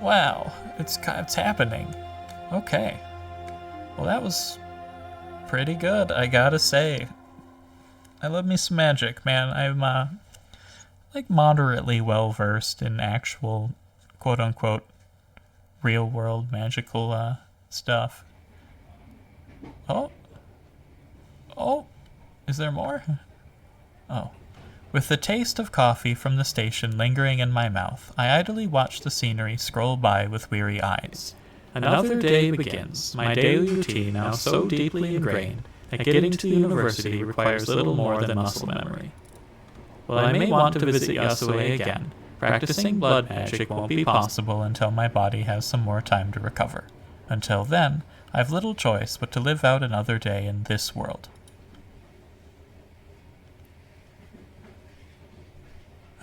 Wow, it's happening. Okay. Well, that was pretty good, I gotta say. I love me some magic, man. I'm, moderately well versed in actual, quote unquote, real world magical, stuff. Oh, oh, is there more? Oh. With the taste of coffee from the station lingering in my mouth, I idly watch the scenery scroll by with weary eyes. Another day begins, my daily routine now so deeply ingrained that getting to university requires little more than muscle memory. While I may want to visit Yasue again, practicing blood magic won't be possible until my body has some more time to recover. Until then, I've little choice but to live out another day in this world.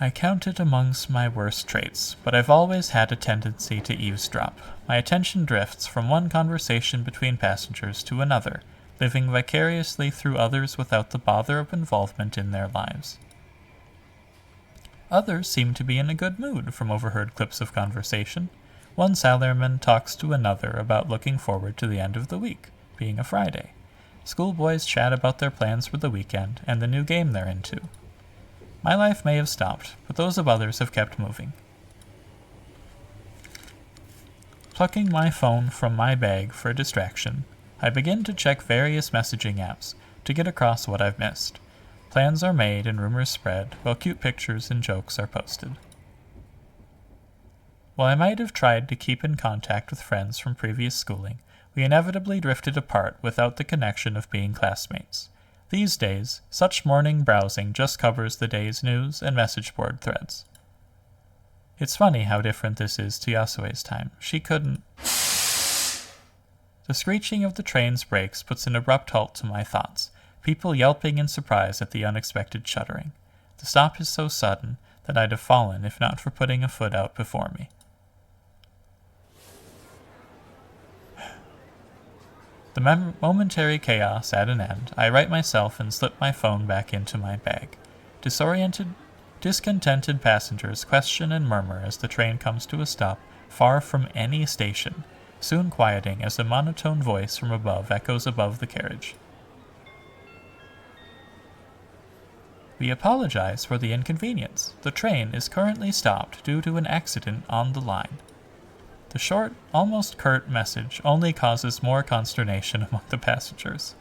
I count it amongst my worst traits, but I've always had a tendency to eavesdrop. My attention drifts from one conversation between passengers to another, living vicariously through others without the bother of involvement in their lives. Others seem to be in a good mood from overheard clips of conversation. One salaryman talks to another about looking forward to the end of the week, being a Friday. Schoolboys chat about their plans for the weekend and the new game they're into. My life may have stopped, but those of others have kept moving. Plucking my phone from my bag for a distraction, I begin to check various messaging apps to get across what I've missed. Plans are made and rumors spread, while cute pictures and jokes are posted. While I might have tried to keep in contact with friends from previous schooling, we inevitably drifted apart without the connection of being classmates. These days, such morning browsing just covers the day's news and message board threads. It's funny how different this is to Yasue's time. She couldn't... The screeching of the train's brakes puts an abrupt halt to my thoughts, people yelping in surprise at the unexpected shuddering. The stop is so sudden that I'd have fallen if not for putting a foot out before me. The momentary chaos at an end, I right myself and slip my phone back into my bag. Discontented passengers question and murmur as the train comes to a stop far from any station, soon quieting as a monotone voice from above echoes above the carriage. We apologize for the inconvenience. The train is currently stopped due to an accident on the line. The short, almost curt message only causes more consternation among the passengers.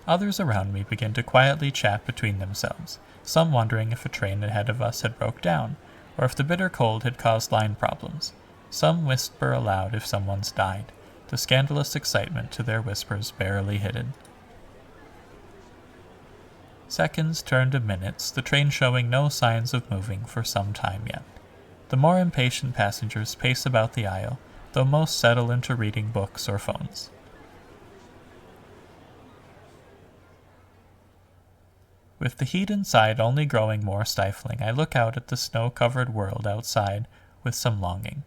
Others around me begin to quietly chat between themselves, some wondering if a train ahead of us had broke down, or if the bitter cold had caused line problems. Some whisper aloud if someone's died, the scandalous excitement to their whispers barely hidden. Seconds turn to minutes, the train showing no signs of moving for some time yet. The more impatient passengers pace about the aisle, though most settle into reading books or phones. With the heat inside only growing more stifling, I look out at the snow-covered world outside with some longing.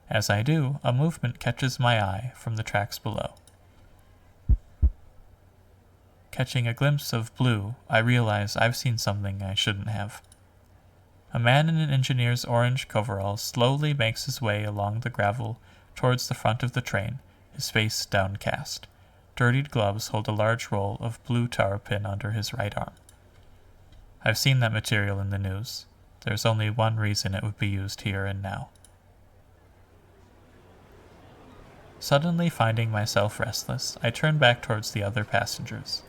As I do, a movement catches my eye from the tracks below. Catching a glimpse of blue, I realize I've seen something I shouldn't have. A man in an engineer's orange coveralls slowly makes his way along the gravel towards the front of the train, his face downcast. Dirtied gloves hold a large roll of blue tarpaulin under his right arm. I've seen that material in the news. There's only one reason it would be used here and now. Suddenly finding myself restless, I turn back towards the other passengers.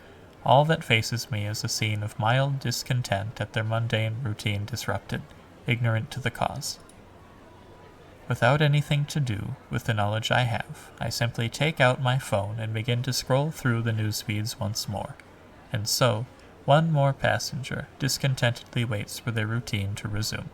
All that faces me is a scene of mild discontent at their mundane routine disrupted, ignorant to the cause. Without anything to do with the knowledge I have, I simply take out my phone and begin to scroll through the news feeds once more. And so, one more passenger discontentedly waits for their routine to resume.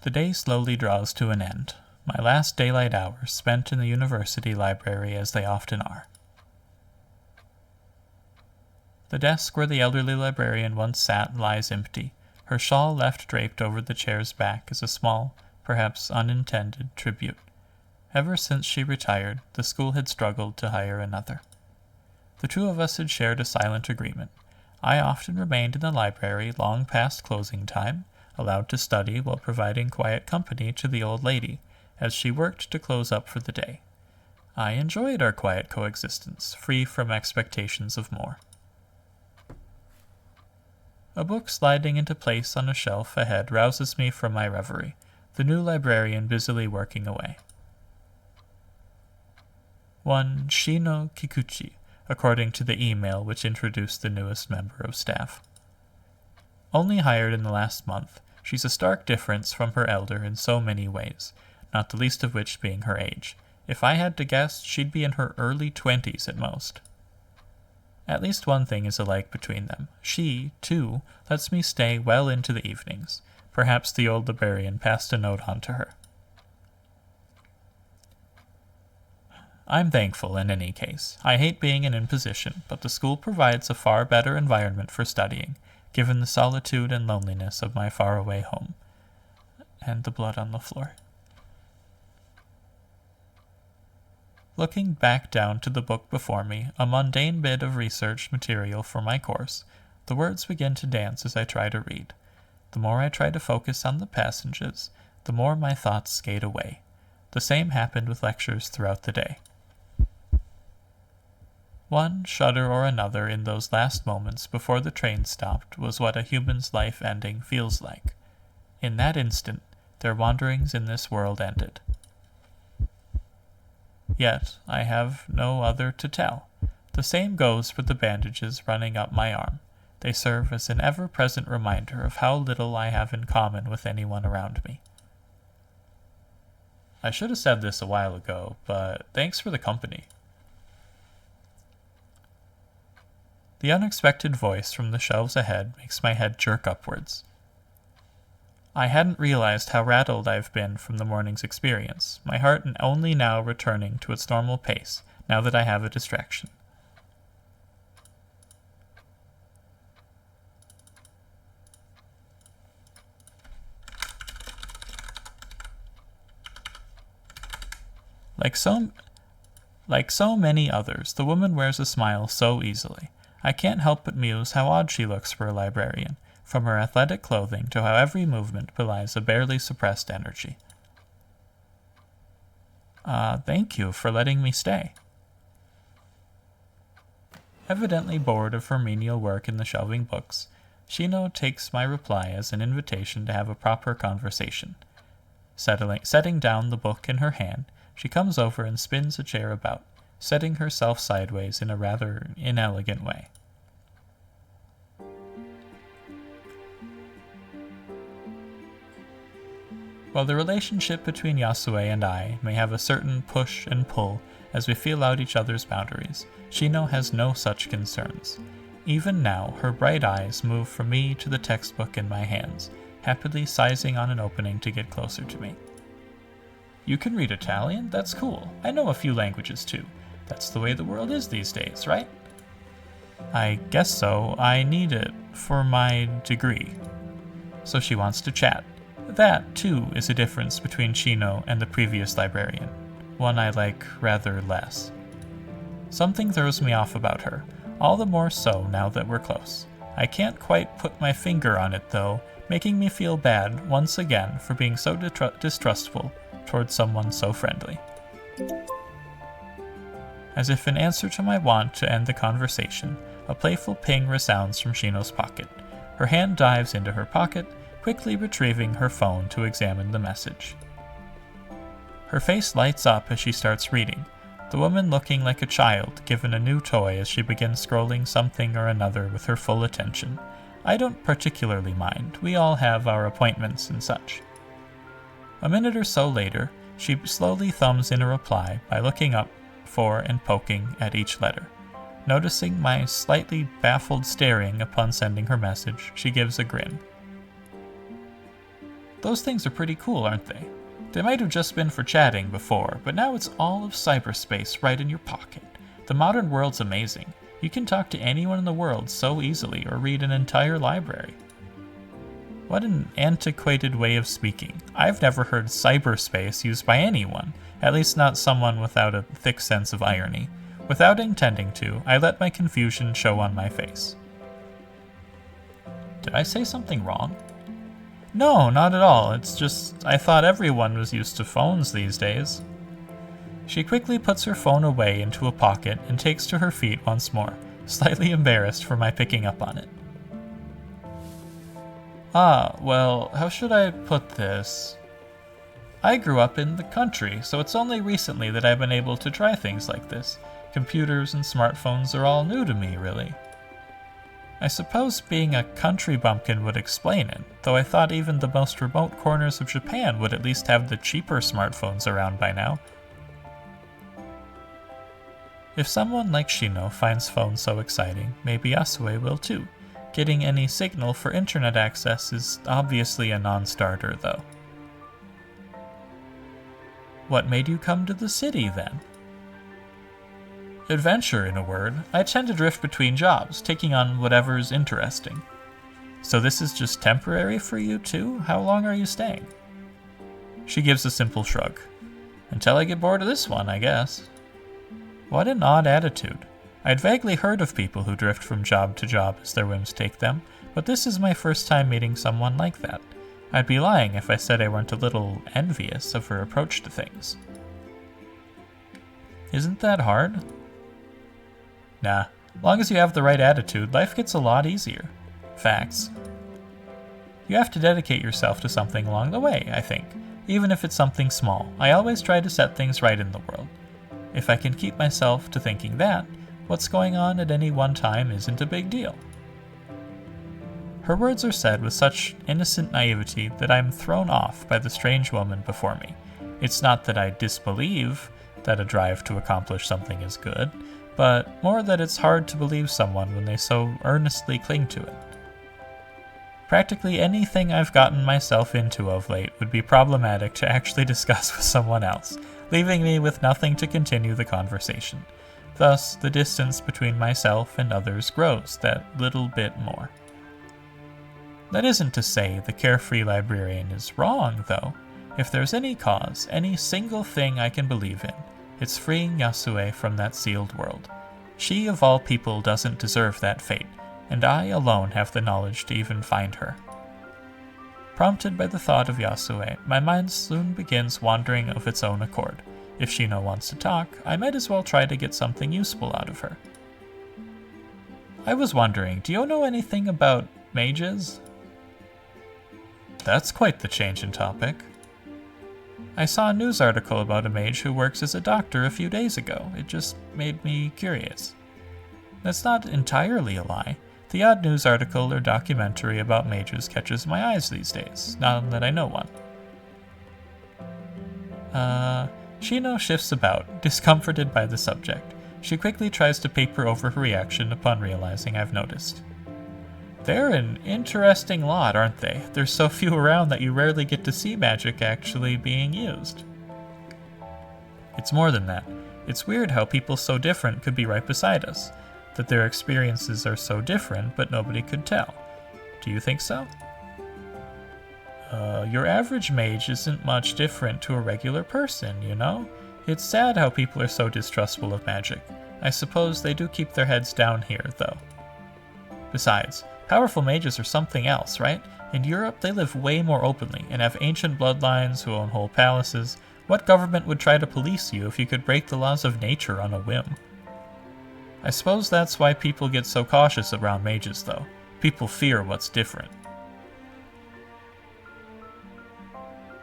The day slowly draws to an end, my last daylight hours spent in the university library as they often are. The desk where the elderly librarian once sat lies empty, Her shawl left draped over the chair's back is a small, perhaps unintended, tribute. Ever since she retired, the school had struggled to hire another. The two of us had shared a silent agreement. I often remained in the library long past closing time, allowed to study while providing quiet company to the old lady, as she worked to close up for the day. I enjoyed our quiet coexistence, free from expectations of more. A book sliding into place on a shelf ahead rouses me from my reverie, the new librarian busily working away. One Shino Kikuchi, according to the email which introduced the newest member of staff. Only hired in the last month, she's a stark difference from her elder in so many ways, not the least of which being her age. If I had to guess, she'd be in her early 20s at most. At least one thing is alike between them. She, too, lets me stay well into the evenings. Perhaps the old librarian passed a note on to her. I'm thankful in any case. I hate being an imposition, but the school provides a far better environment for studying, given the solitude and loneliness of my faraway home. And the blood on the floor. Looking back down to the book before me, a mundane bit of research material for my course, the words begin to dance as I try to read. The more I try to focus on the passages, the more my thoughts skate away. The same happened with lectures throughout the day. One shudder or another in those last moments before the train stopped was what a human's life ending feels like. In that instant, their wanderings in this world ended. Yet, I have no other to tell. The same goes for the bandages running up my arm. They serve as an ever-present reminder of how little I have in common with anyone around me. I should have said this a while ago, but thanks for the company. The unexpected voice from the shelves ahead makes my head jerk upwards. I hadn't realized how rattled I've been from the morning's experience, my heart only now returning to its normal pace, now that I have a distraction. Like so many others, the woman wears a smile so easily. I can't help but muse how odd she looks for a librarian, from her athletic clothing to how every movement belies a barely suppressed energy. Thank you for letting me stay. Evidently bored of her menial work in the shelving books, Shino takes my reply as an invitation to have a proper conversation. Setting down the book in her hand, she comes over and spins a chair about, setting herself sideways in a rather inelegant way. While the relationship between Yasue and I may have a certain push and pull as we feel out each other's boundaries, Shino has no such concerns. Even now, her bright eyes move from me to the textbook in my hands, happily sizing on an opening to get closer to me. You can read Italian? That's cool. I know a few languages too. That's the way the world is these days, right? I guess so. I need it for my degree. So she wants to chat. That, too, is a difference between Shino and the previous librarian, one I like rather less. Something throws me off about her, all the more so now that we're close. I can't quite put my finger on it, though, making me feel bad, once again, for being so distrustful towards someone so friendly. As if in answer to my want to end the conversation, a playful ping resounds from Shino's pocket. Her hand dives into her pocket, quickly retrieving her phone to examine the message. Her face lights up as she starts reading, the woman looking like a child given a new toy as she begins scrolling something or another with her full attention. I don't particularly mind, we all have our appointments and such. A minute or so later, she slowly thumbs in a reply by looking up for and poking at each letter. Noticing my slightly baffled staring upon sending her message, she gives a grin. Those things are pretty cool, aren't they? They might have just been for chatting before, but now it's all of cyberspace right in your pocket. The modern world's amazing. You can talk to anyone in the world so easily or read an entire library. What an antiquated way of speaking. I've never heard cyberspace used by anyone, at least not someone without a thick sense of irony. Without intending to, I let my confusion show on my face. Did I say something wrong? No, not at all. It's just, I thought everyone was used to phones these days. She quickly puts her phone away into a pocket and takes to her feet once more, slightly embarrassed for my picking up on it. Well, how should I put this? I grew up in the country, so it's only recently that I've been able to try things like this. Computers and smartphones are all new to me, really. I suppose being a country bumpkin would explain it, though I thought even the most remote corners of Japan would at least have the cheaper smartphones around by now. If someone like Shino finds phones so exciting, maybe Yasue will too. Getting any signal for internet access is obviously a non-starter, though. What made you come to the city, then? Adventure, in a word. I tend to drift between jobs, taking on whatever's interesting. So this is just temporary for you, too? How long are you staying? She gives a simple shrug. Until I get bored of this one, I guess. What an odd attitude. I'd vaguely heard of people who drift from job to job as their whims take them, but this is my first time meeting someone like that. I'd be lying if I said I weren't a little envious of her approach to things. Isn't that hard? Nah, long as you have the right attitude, life gets a lot easier. Facts. You have to dedicate yourself to something along the way, I think, even if it's something small. I always try to set things right in the world. If I can keep myself to thinking that, what's going on at any one time isn't a big deal. Her words are said with such innocent naivety that I'm thrown off by the strange woman before me. It's not that I disbelieve that a drive to accomplish something is good, but more that it's hard to believe someone when they so earnestly cling to it. Practically anything I've gotten myself into of late would be problematic to actually discuss with someone else, leaving me with nothing to continue the conversation. Thus, the distance between myself and others grows that little bit more. That isn't to say the carefree librarian is wrong, though. If there's any cause, any single thing I can believe in, it's freeing Yasue from that sealed world. She, of all people, doesn't deserve that fate, and I alone have the knowledge to even find her. Prompted by the thought of Yasue, my mind soon begins wandering of its own accord. If Shino wants to talk, I might as well try to get something useful out of her. I was wondering, do you know anything about mages? That's quite the change in topic. I saw a news article about a mage who works as a doctor a few days ago. It just made me curious. That's not entirely a lie. The odd news article or documentary about mages catches my eyes these days, now that I know one. Shino shifts about, discomforted by the subject. She quickly tries to paper over her reaction upon realizing I've noticed. They're an interesting lot, aren't they? There's so few around that you rarely get to see magic actually being used. It's more than that. It's weird how people so different could be right beside us, that their experiences are so different but nobody could tell. Do you think so? Your average mage isn't much different to a regular person, you know? It's sad how people are so distrustful of magic. I suppose they do keep their heads down here, though. Besides, powerful mages are something else, right? In Europe, they live way more openly and have ancient bloodlines who own whole palaces. What government would try to police you if you could break the laws of nature on a whim? I suppose that's why people get so cautious around mages, though. People fear what's different.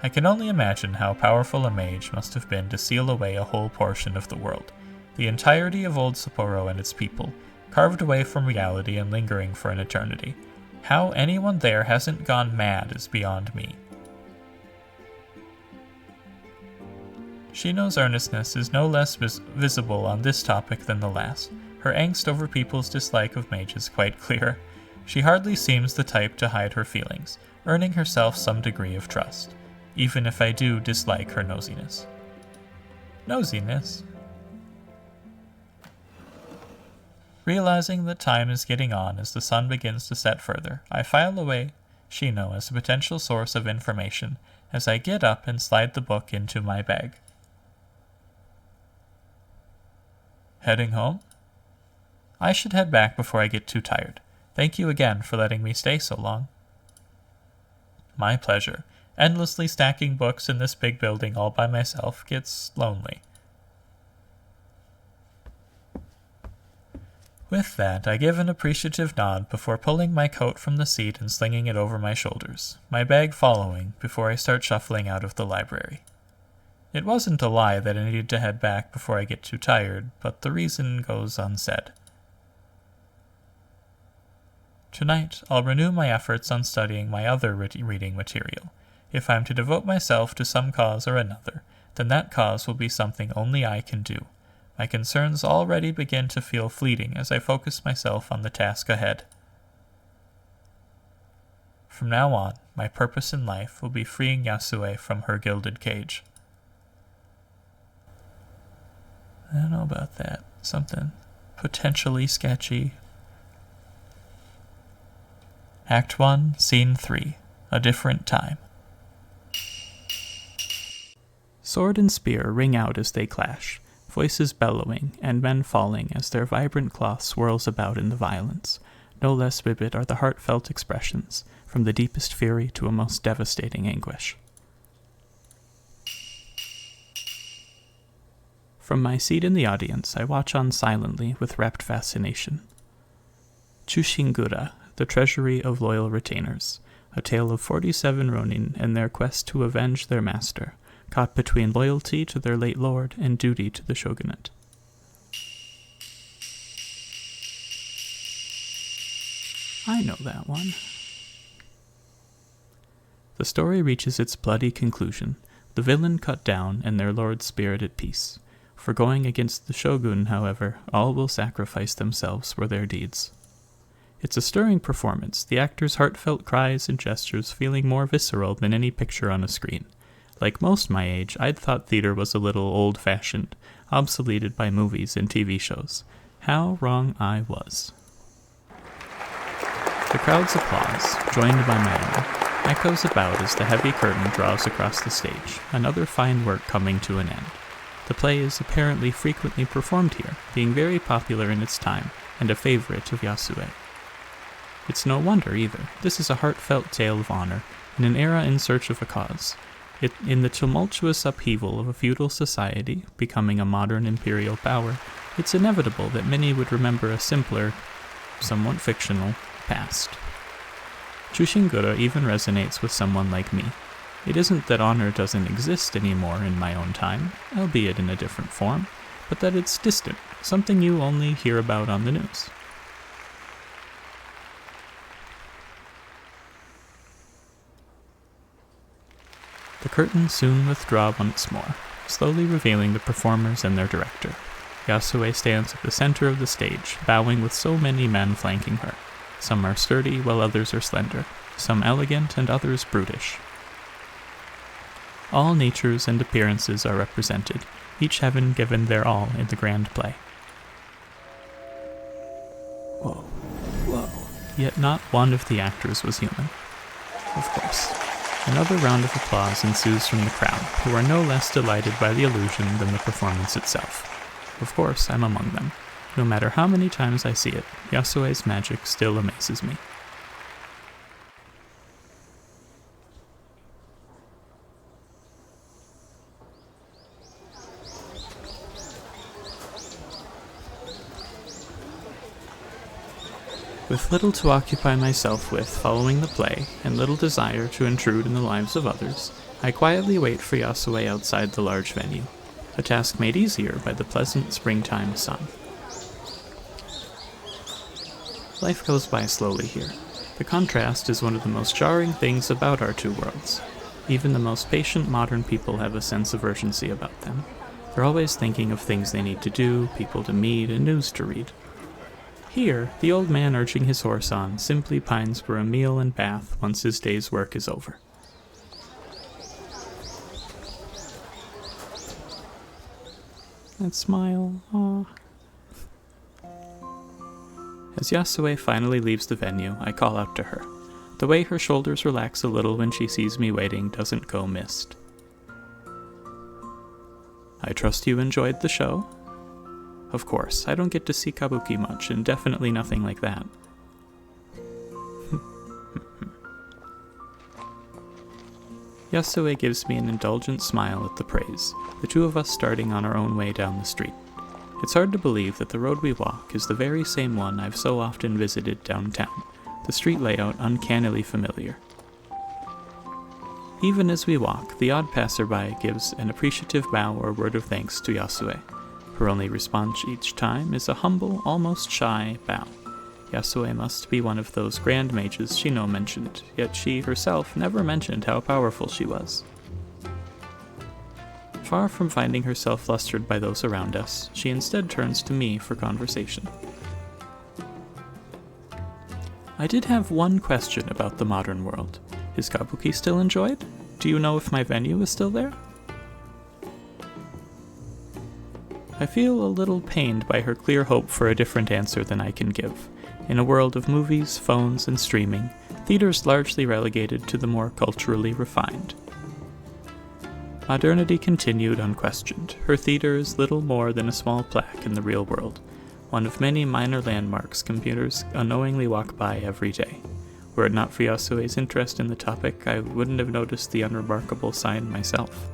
I can only imagine how powerful a mage must have been to seal away a whole portion of the world, the entirety of old Sapporo and its people, carved away from reality and lingering for an eternity. How anyone there hasn't gone mad is beyond me. Shino's earnestness is no less visible on this topic than the last, her angst over people's dislike of mages quite clear. She hardly seems the type to hide her feelings, earning herself some degree of trust, even if I do dislike her nosiness. Nosiness? Realizing that time is getting on as the sun begins to set further, I file away Shino as a potential source of information as I get up and slide the book into my bag. Heading home? I should head back before I get too tired. Thank you again for letting me stay so long. My pleasure. Endlessly stacking books in this big building all by myself gets lonely. With that, I give an appreciative nod before pulling my coat from the seat and slinging it over my shoulders, my bag following before I start shuffling out of the library. It wasn't a lie that I needed to head back before I get too tired, but the reason goes unsaid. Tonight, I'll renew my efforts on studying my other reading material. If I'm to devote myself to some cause or another, then that cause will be something only I can do. My concerns already begin to feel fleeting as I focus myself on the task ahead. From now on, my purpose in life will be freeing Yasue from her gilded cage. I don't know about that. Something potentially sketchy. Act 1, Scene 3. A different time. Sword and spear ring out as they clash, voices bellowing, and men falling as their vibrant cloth swirls about in the violence. No less vivid are the heartfelt expressions, from the deepest fury to a most devastating anguish. From my seat in the audience, I watch on silently with rapt fascination. Chushingura, the treasury of loyal retainers, a tale of 47 ronin and their quest to avenge their master, caught between loyalty to their late lord and duty to the shogunate. I know that one. The story reaches its bloody conclusion, the villain cut down and their lord's spirit at peace. For going against the shogun, however, all will sacrifice themselves for their deeds. It's a stirring performance, the actors' heartfelt cries and gestures feeling more visceral than any picture on a screen. Like most my age, I'd thought theater was a little old-fashioned, obsoleted by movies and TV shows. How wrong I was. The crowd's applause, joined by my own, echoes about as the heavy curtain draws across the stage, another fine work coming to an end. The play is apparently frequently performed here, being very popular in its time, and a favorite of Yasue. It's no wonder, either. This is a heartfelt tale of honor, in an era in search of a cause. In the tumultuous upheaval of a feudal society, becoming a modern imperial power, it's inevitable that many would remember a simpler, somewhat fictional, past. Chushingura even resonates with someone like me. It isn't that honor doesn't exist anymore in my own time, albeit in a different form, but that it's distant, something you only hear about on the news. The curtains soon withdraw once more, slowly revealing the performers and their director. Yasue stands at the center of the stage, bowing with so many men flanking her. Some are sturdy, while others are slender. Some elegant, and others brutish. All natures and appearances are represented, each having given their all in the grand play. Whoa, whoa. Yet not one of the actors was human. Of course. Another round of applause ensues from the crowd, who are no less delighted by the illusion than the performance itself. Of course, I'm among them. No matter how many times I see it, Yasue's magic still amazes me. With little to occupy myself with following the play, and little desire to intrude in the lives of others, I quietly wait for Yasue outside the large venue, a task made easier by the pleasant springtime sun. Life goes by slowly here. The contrast is one of the most jarring things about our two worlds. Even the most patient modern people have a sense of urgency about them. They're always thinking of things they need to do, people to meet, and news to read. Here, the old man urging his horse on simply pines for a meal and bath once his day's work is over. That smile, aw. As Yasue finally leaves the venue, I call out to her. The way her shoulders relax a little when she sees me waiting doesn't go missed. I trust you enjoyed the show? Of course, I don't get to see kabuki much, and definitely nothing like that. Yasue gives me an indulgent smile at the praise, the two of us starting on our own way down the street. It's hard to believe that the road we walk is the very same one I've so often visited downtown, the street layout uncannily familiar. Even as we walk, the odd passerby gives an appreciative bow or word of thanks to Yasue. Her only response each time is a humble, almost shy bow. Yasue must be one of those grand mages Shino mentioned, yet she herself never mentioned how powerful she was. Far from finding herself flustered by those around us, she instead turns to me for conversation. I did have one question about the modern world. Is kabuki still enjoyed? Do you know if my venue is still there? I feel a little pained by her clear hope for a different answer than I can give. In a world of movies, phones, and streaming, theater's largely relegated to the more culturally refined. Modernity continued unquestioned. Her theater is little more than a small plaque in the real world, one of many minor landmarks computers unknowingly walk by every day. Were it not for Yasue's interest in the topic, I wouldn't have noticed the unremarkable sign myself.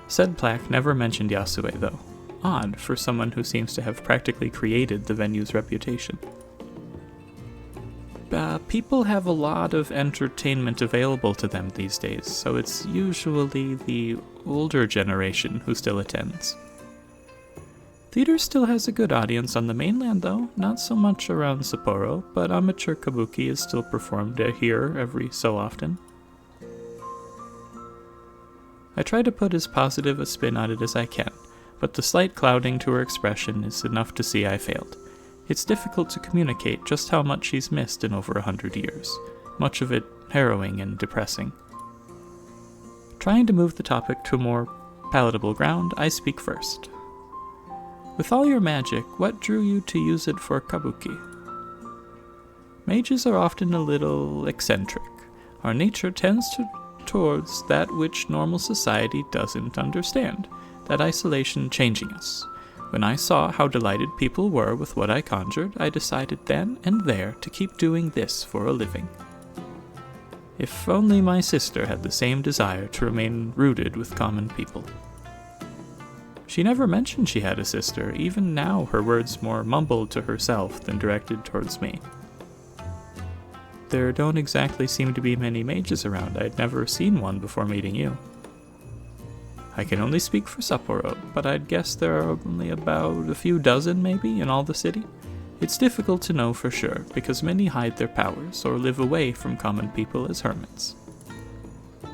Said plaque never mentioned Yasue, though. Odd for someone who seems to have practically created the venue's reputation. People have a lot of entertainment available to them these days, so it's usually the older generation who still attends. Theater still has a good audience on the mainland, though, not so much around Sapporo, but amateur kabuki is still performed here every so often. I try to put as positive a spin on it as I can, but the slight clouding to her expression is enough to see I failed. It's difficult to communicate just how much she's missed in over 100 years, much of it harrowing and depressing. Trying to move the topic to a more palatable ground, I speak first. With all your magic, what drew you to use it for kabuki? Mages are often a little eccentric. Our nature tends towards that which normal society doesn't understand, that isolation changing us. When I saw how delighted people were with what I conjured, I decided then and there to keep doing this for a living. If only my sister had the same desire to remain rooted with common people. She never mentioned she had a sister, even now her words more mumbled to herself than directed towards me. There don't exactly seem to be many mages around. I'd never seen one before meeting you. I can only speak for Sapporo, but I'd guess there are only about a few dozen, maybe, in all the city. It's difficult to know for sure, because many hide their powers or live away from common people as hermits.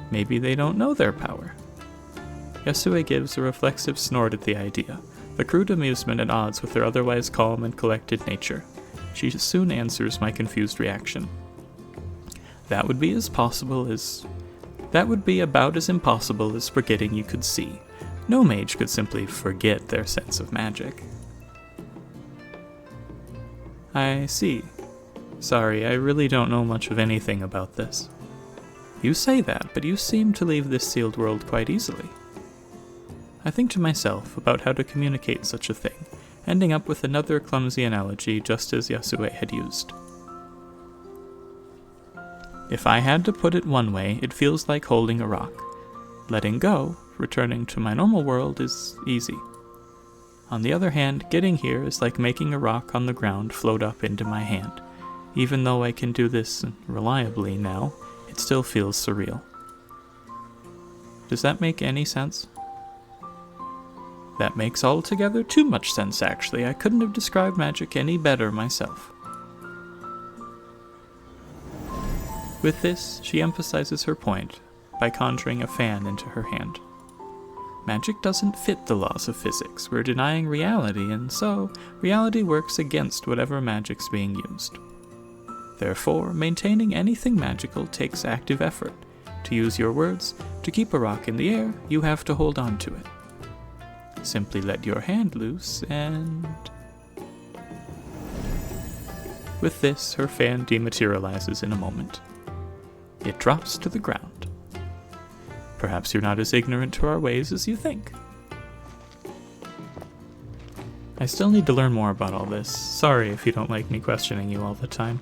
Maybe they don't know their power. Yasue gives a reflexive snort at the idea, the crude amusement at odds with her otherwise calm and collected nature. She soon answers my confused reaction. That would be about as impossible as forgetting you could see. No mage could simply forget their sense of magic. I see. Sorry, I really don't know much of anything about this. You say that, but you seem to leave this sealed world quite easily. I think to myself about how to communicate such a thing, ending up with another clumsy analogy just as Yasue had used. If I had to put it one way, it feels like holding a rock. Letting go, returning to my normal world, is easy. On the other hand, getting here is like making a rock on the ground float up into my hand. Even though I can do this reliably now, it still feels surreal. Does that make any sense? That makes altogether too much sense, actually. I couldn't have described magic any better myself. With this, she emphasizes her point by conjuring a fan into her hand. Magic doesn't fit the laws of physics. We're denying reality, and so reality works against whatever magic's being used. Therefore, maintaining anything magical takes active effort. To use your words, to keep a rock in the air, you have to hold on to it. Simply let your hand loose and... With this, her fan dematerializes in a moment. It drops to the ground. Perhaps you're not as ignorant to our ways as you think. I still need to learn more about all this. Sorry if you don't like me questioning you all the time.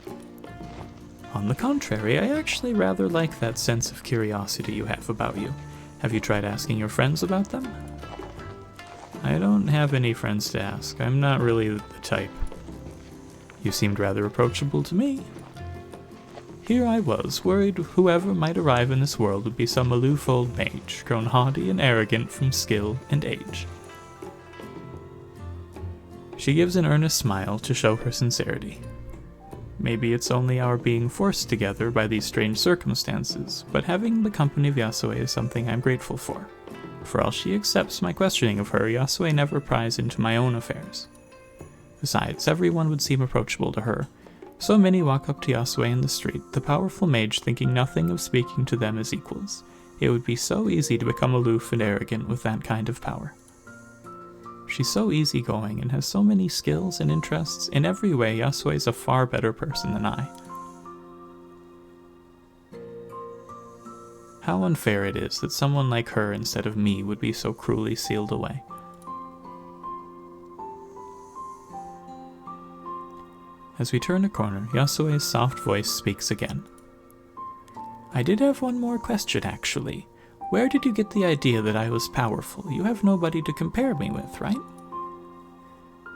On the contrary, I actually rather like that sense of curiosity you have about you. Have you tried asking your friends about them? I don't have any friends to ask. I'm not really the type. You seemed rather approachable to me. Here I was, worried whoever might arrive in this world would be some aloof old mage, grown haughty and arrogant from skill and age. She gives an earnest smile to show her sincerity. Maybe it's only our being forced together by these strange circumstances, but having the company of Yasue is something I'm grateful for. For all she accepts my questioning of her, Yasue never pries into my own affairs. Besides, everyone would seem approachable to her. So many walk up to Yasue in the street, the powerful mage thinking nothing of speaking to them as equals. It would be so easy to become aloof and arrogant with that kind of power. She's so easygoing and has so many skills and interests. In every way, Yasue is a far better person than I. How unfair it is that someone like her instead of me would be so cruelly sealed away. As we turn a corner, Yasue's soft voice speaks again. I did have one more question, actually. Where did you get the idea that I was powerful? You have nobody to compare me with, right?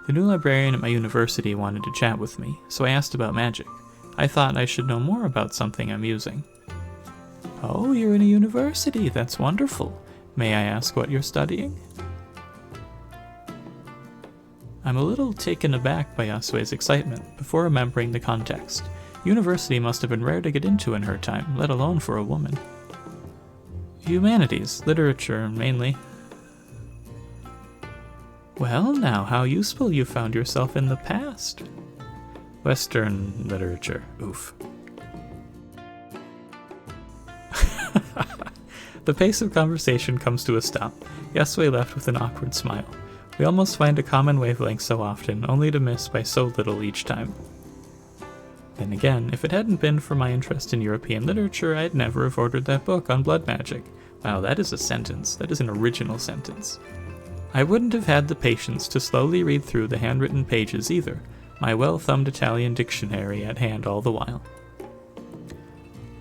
The new librarian at my university wanted to chat with me, so I asked about magic. I thought I should know more about something I'm using. Oh, you're in a university. That's wonderful. May I ask what you're studying? I'm a little taken aback by Yasue's excitement before remembering the context. University must have been rare to get into in her time, let alone for a woman. Humanities, literature, mainly. Well, now, how useful you found yourself in the past. Western literature, oof. The pace of conversation comes to a stop. Yasue left with an awkward smile. We almost find a common wavelength so often, only to miss by so little each time. Then again, if it hadn't been for my interest in European literature, I'd never have ordered that book on blood magic. Wow, that is a sentence. That is an original sentence. I wouldn't have had the patience to slowly read through the handwritten pages either, my well-thumbed Italian dictionary at hand all the while.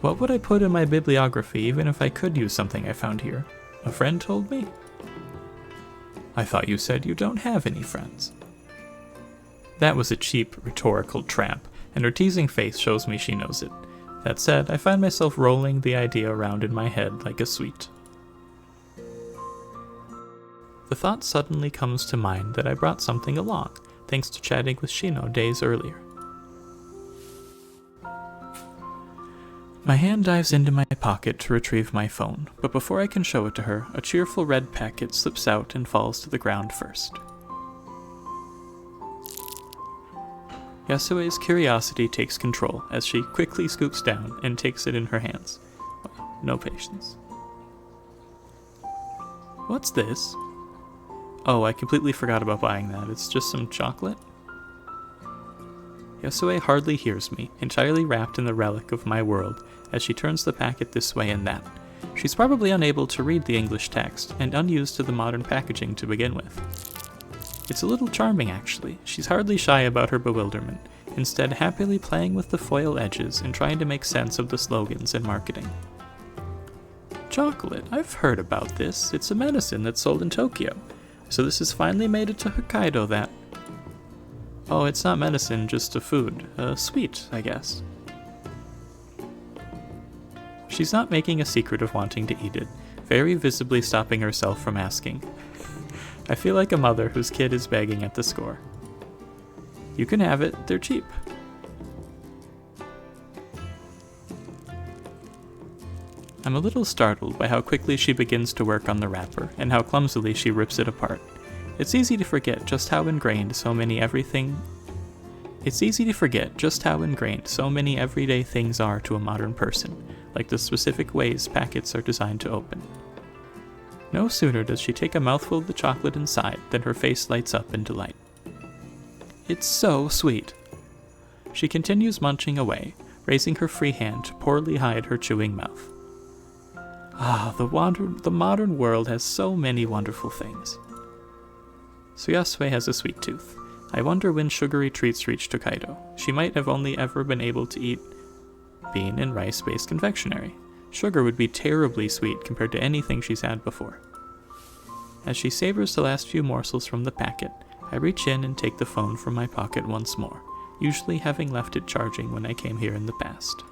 What would I put in my bibliography even if I could use something I found here? A friend told me? I thought you said you don't have any friends. That was a cheap, rhetorical trap, and her teasing face shows me she knows it. That said, I find myself rolling the idea around in my head like a sweet. The thought suddenly comes to mind that I brought something along, thanks to chatting with Shino days earlier. My hand dives into my pocket to retrieve my phone, but before I can show it to her, a cheerful red packet slips out and falls to the ground first. Yasue's curiosity takes control as she quickly scoops down and takes it in her hands. No patience. What's this? Oh, I completely forgot about buying that. It's just some chocolate? Yasue hardly hears me, entirely wrapped in the relic of my world, as she turns the packet this way and that. She's probably unable to read the English text, and unused to the modern packaging to begin with. It's a little charming, actually. She's hardly shy about her bewilderment, instead happily playing with the foil edges and trying to make sense of the slogans and marketing. Chocolate, I've heard about this. It's a medicine that's sold in Tokyo. So this has finally made it to Hokkaido, that... Oh, it's not medicine, just a food. Sweet, I guess. She's not making a secret of wanting to eat it, very visibly stopping herself from asking. I feel like a mother whose kid is begging at the score. You can have it, they're cheap. I'm a little startled by how quickly she begins to work on the wrapper, and how clumsily she rips it apart. It's easy to forget just how ingrained so many everyday things are to a modern person, like the specific ways packets are designed to open. No sooner does she take a mouthful of the chocolate inside than her face lights up in delight. It's so sweet. She continues munching away, raising her free hand to poorly hide her chewing mouth. Ah, the modern world has so many wonderful things. So Yasue has a sweet tooth. I wonder when sugary treats reach Tokaido. She might have only ever been able to eat bean and rice-based confectionery. Sugar would be terribly sweet compared to anything she's had before. As she savors the last few morsels from the packet, I reach in and take the phone from my pocket once more, usually having left it charging when I came here in the past.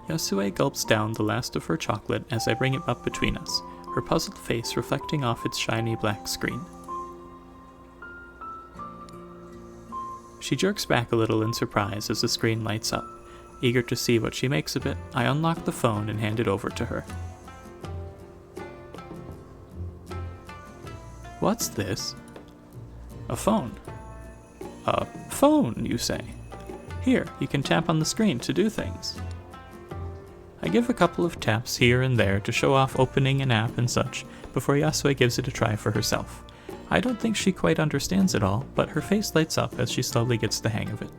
Yasue gulps down the last of her chocolate as I bring it up between us, her puzzled face reflecting off its shiny black screen. She jerks back a little in surprise as the screen lights up. Eager to see what she makes of it, I unlock the phone and hand it over to her. What's this? A phone. A phone, you say? Here, you can tap on the screen to do things. I give a couple of taps here and there to show off opening an app and such before Yasue gives it a try for herself. I don't think she quite understands it all, but her face lights up as she slowly gets the hang of it.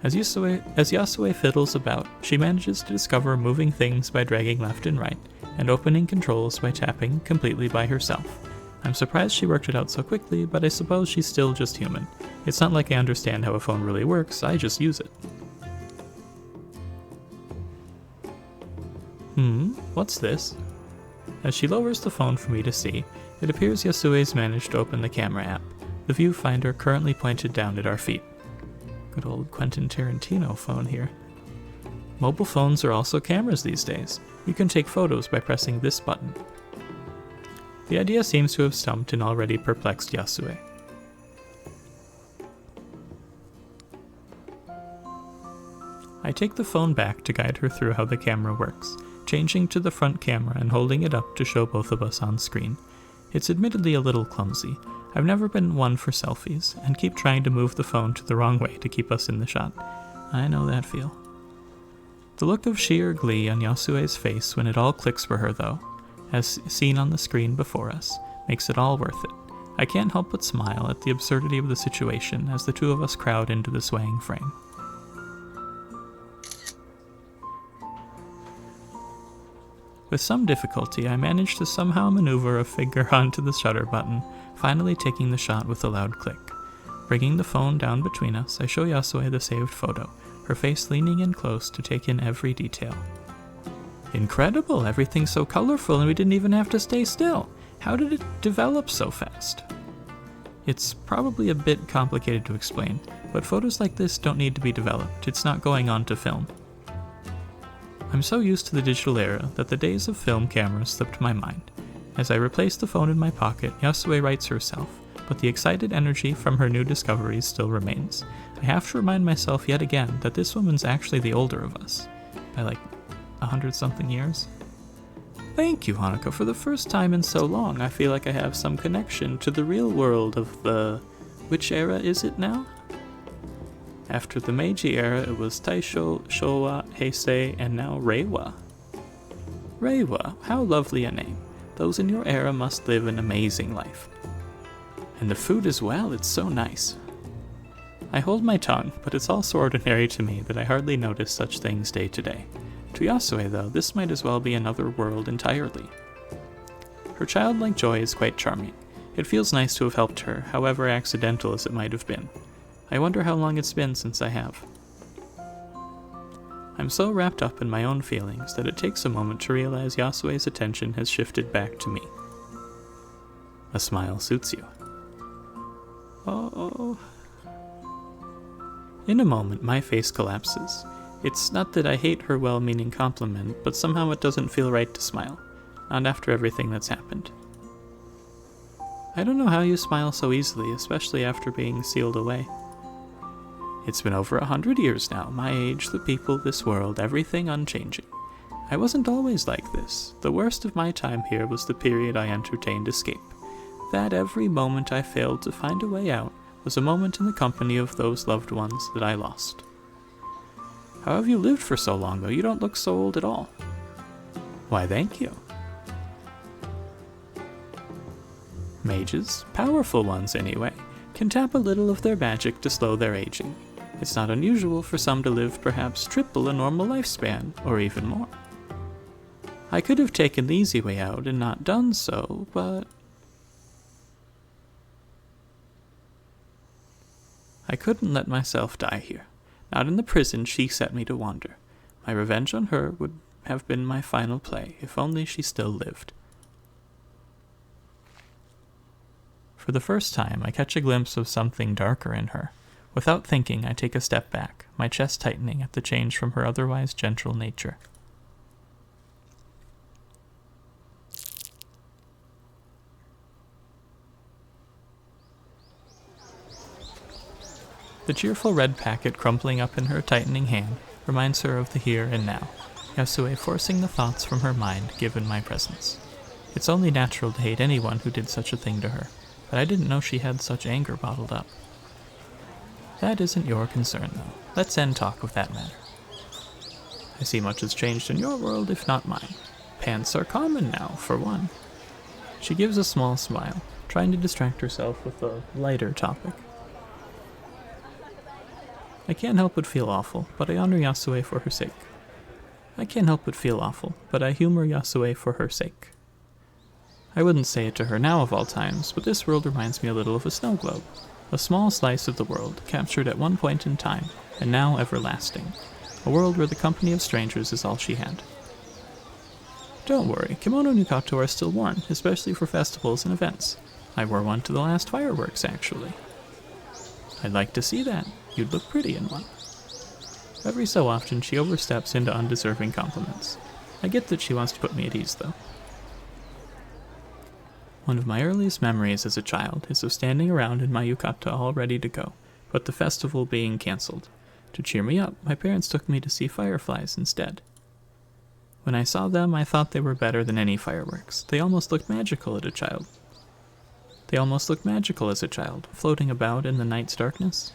As Yasue fiddles about, she manages to discover moving things by dragging left and right, and opening controls by tapping completely by herself. I'm surprised she worked it out so quickly, but I suppose she's still just human. It's not like I understand how a phone really works, I just use it. What's this? As she lowers the phone for me to see, it appears Yasue's managed to open the camera app, the viewfinder currently pointed down at our feet. Good old Quentin Tarantino phone here. Mobile phones are also cameras these days. You can take photos by pressing this button. The idea seems to have stumped an already perplexed Yasue. I take the phone back to guide her through how the camera works, changing to the front camera and holding it up to show both of us on screen. It's admittedly a little clumsy. I've never been one for selfies, and keep trying to move the phone to the wrong way to keep us in the shot. I know that feel. The look of sheer glee on Yasue's face when it all clicks for her, though, as seen on the screen before us, makes it all worth it. I can't help but smile at the absurdity of the situation as the two of us crowd into the swaying frame. With some difficulty, I manage to somehow maneuver a finger onto the shutter button, finally taking the shot with a loud click. Bringing the phone down between us, I show Yasue the saved photo, her face leaning in close to take in every detail. Incredible! Everything's so colorful and we didn't even have to stay still! How did it develop so fast? It's probably a bit complicated to explain, but photos like this don't need to be developed, it's not going on to film. I'm so used to the digital era that the days of film cameras slipped my mind. As I replace the phone in my pocket, Yasue writes herself, but the excited energy from her new discoveries still remains. I have to remind myself yet again that this woman's actually the older of us, by like 100-something years. Thank you, Hanukkah. For the first time in so long, I feel like I have some connection to the real world of the... Which era is it now? After the Meiji era, it was Taisho, Showa, Heisei, and now Reiwa. Reiwa, how lovely a name. Those in your era must live an amazing life. And the food as well, it's so nice. I hold my tongue, but it's all so ordinary to me that I hardly notice such things day to day. To Yasue, though, this might as well be another world entirely. Her childlike joy is quite charming. It feels nice to have helped her, however accidental as it might have been. I wonder how long it's been since I have. I'm so wrapped up in my own feelings that it takes a moment to realize Yasue's attention has shifted back to me. A smile suits you. Oh. In a moment, my face collapses. It's not that I hate her well-meaning compliment, but somehow it doesn't feel right to smile. Not after everything that's happened. I don't know how you smile so easily, especially after being sealed away. It's been over 100 years now, my age, the people, this world, everything unchanging. I wasn't always like this. The worst of my time here was the period I entertained escape. That every moment I failed to find a way out was a moment in the company of those loved ones that I lost. How have you lived for so long, though? You don't look so old at all. Why, thank you. Mages, powerful ones anyway. can tap a little of their magic to slow their aging. It's not unusual for some to live perhaps triple a normal lifespan, or even more. I could have taken the easy way out and not done so, but I couldn't let myself die here. Not in the prison she set me to wander. My revenge on her would have been my final play, if only she still lived. For the first time, I catch a glimpse of something darker in her. Without thinking, I take a step back, my chest tightening at the change from her otherwise gentle nature. The cheerful red packet crumpling up in her tightening hand reminds her of the here and now, Yasue forcing the thoughts from her mind given my presence. It's only natural to hate anyone who did such a thing to her, but I didn't know she had such anger bottled up. That isn't your concern, though. Let's end talk of that matter. I see much has changed in your world, if not mine. Pants are common now, for one. She gives a small smile, trying to distract herself with a lighter topic. I can't help but feel awful, but I honor Yasue for her sake. I can't help but feel awful, but I humor Yasue for her sake. I wouldn't say it to her now of all times, but this world reminds me a little of a snow globe. A small slice of the world, captured at one point in time, and now everlasting. A world where the company of strangers is all she had. Don't worry, kimono nukato are still worn, especially for festivals and events. I wore one to the last fireworks, actually. I'd like to see that. You'd look pretty in one. Every so often, she oversteps into undeserving compliments. I get that she wants to put me at ease, though. One of my earliest memories as a child is of standing around in my yukata all ready to go, but the festival being cancelled. To cheer me up, my parents took me to see fireflies instead. When I saw them, I thought they were better than any fireworks. They almost looked magical as a child. Floating about in the night's darkness.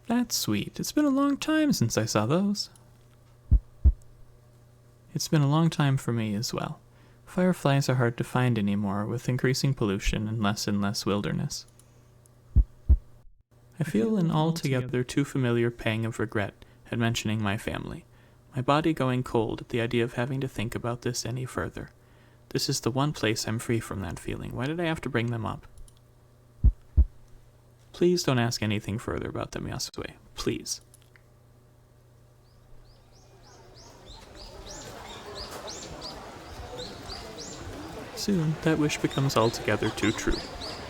That's sweet. It's been a long time since I saw those. It's been a long time for me as well. Fireflies are hard to find anymore with increasing pollution and less wilderness. I feel an altogether too familiar pang of regret at mentioning my family, my body going cold at the idea of having to think about this any further. This is the one place I'm free from that feeling. Why did I have to bring them up? Please don't ask anything further about them, Yasue. Please. Soon, that wish becomes altogether too true.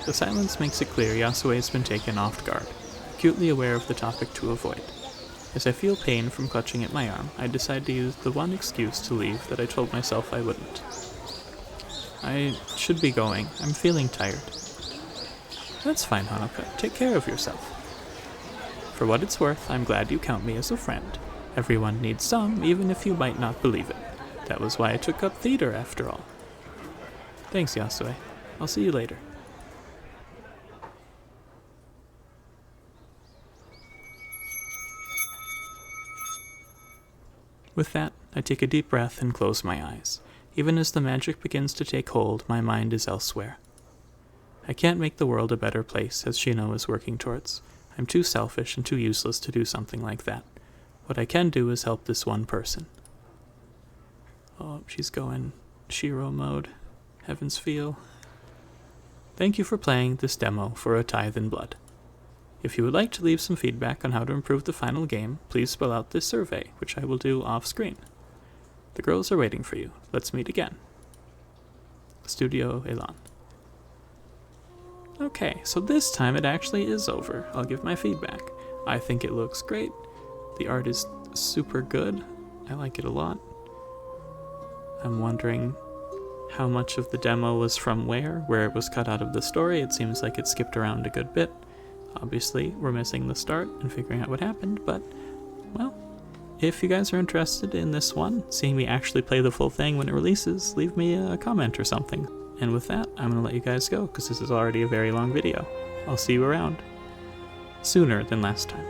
The silence makes it clear Yasue has been taken off guard, acutely aware of the topic to avoid. As I feel pain from clutching at my arm, I decide to use the one excuse to leave that I told myself I wouldn't. I should be going. I'm feeling tired. That's fine, Hanukkah. Take care of yourself. For what it's worth, I'm glad you count me as a friend. Everyone needs some, even if you might not believe it. That was why I took up theater, after all. Thanks, Yasue. I'll see you later. With that, I take a deep breath and close my eyes. Even as the magic begins to take hold, my mind is elsewhere. I can't make the world a better place, as Shino is working towards. I'm too selfish and too useless to do something like that. What I can do is help this one person. Oh, she's going Shiro mode. Heavens feel. Thank you for playing this demo for A Tithe in Blood. If you would like to leave some feedback on how to improve the final game, please fill out this survey, which I will do off-screen. The girls are waiting for you. Let's meet again. Studio Elan. Okay, so this time it actually is over. I'll give my feedback. I think it looks great. The art is super good. I like it a lot. I'm wondering how much of the demo was from where it was cut out of the story. It seems like it skipped around a good bit. Obviously, we're missing the start and figuring out what happened, but, well, if you guys are interested in this one, seeing me actually play the full thing when it releases, leave me a comment or something. And with that, I'm going to let you guys go, because this is already a very long video. I'll see you around. Sooner than last time.